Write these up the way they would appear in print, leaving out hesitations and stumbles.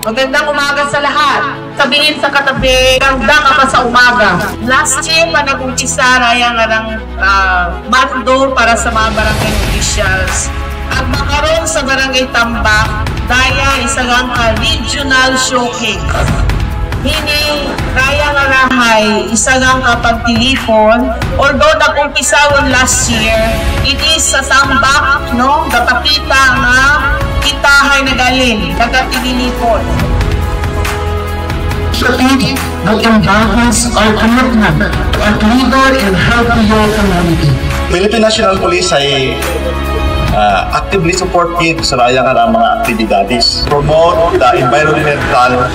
Magandang umaga sa lahat. Sabihin sa katabi, ganda ka pa sa umaga. Last year pa nag-umpisa raya nga ng bando para sa mga barangay officials. At makaroon sa barangay Tambak, daya isa lang ka regional showcase. Hini, raya nga rahay, isa lang ka pagtilipon. Although nag-umpisa last year, it is sa Tambak, no? Kapakita nga itahay na galing, nagatilipon. Strategic that embodies our commitment as leader in helping your community. Philippine National Police ay actively supported sa raya nga ng mga aktibidades. Promote the environmental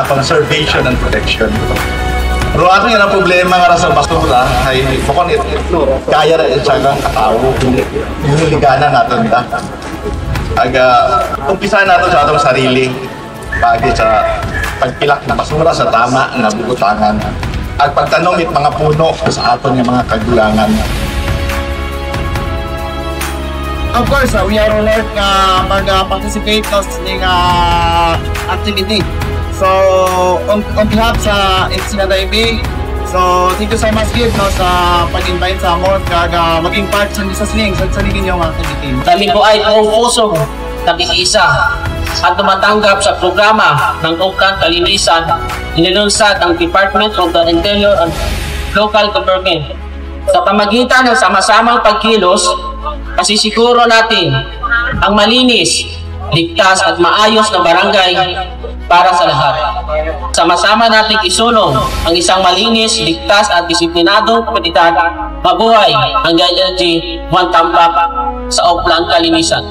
conservation and protection. Pero ato yan ang problema nga sa basura ay bukod ito, kaya rin siya ng katao. Yung ligana natin da. Umpisahan natin sa atong sarili pagi sa pagpilak na basura sa tama na bukutangan at pagtanong it mga puno sa aton yung mga kagulangan. Of course, we are alert mag-participate sa activity. So, on behalf sa FCNIB, so thank you so much Gib sa pag-invite sa amon maging part sa sling niyo mga activity. Kami po ay pusong nag-iisa at tumatanggap sa programa ng Ukang Kalinisan inilunsad ng Department of the Interior and Local Government. Sa pamagitan ng sama-samang pagkilos, masisiguro natin ang malinis, ligtas at maayos na barangay para sa lahat. Sama-sama nating isulong ang isang malinis, ligtas at disiplinadong komunidad. Mabuhay ang DILG 1 Tambak sa Ukang Kalinisan.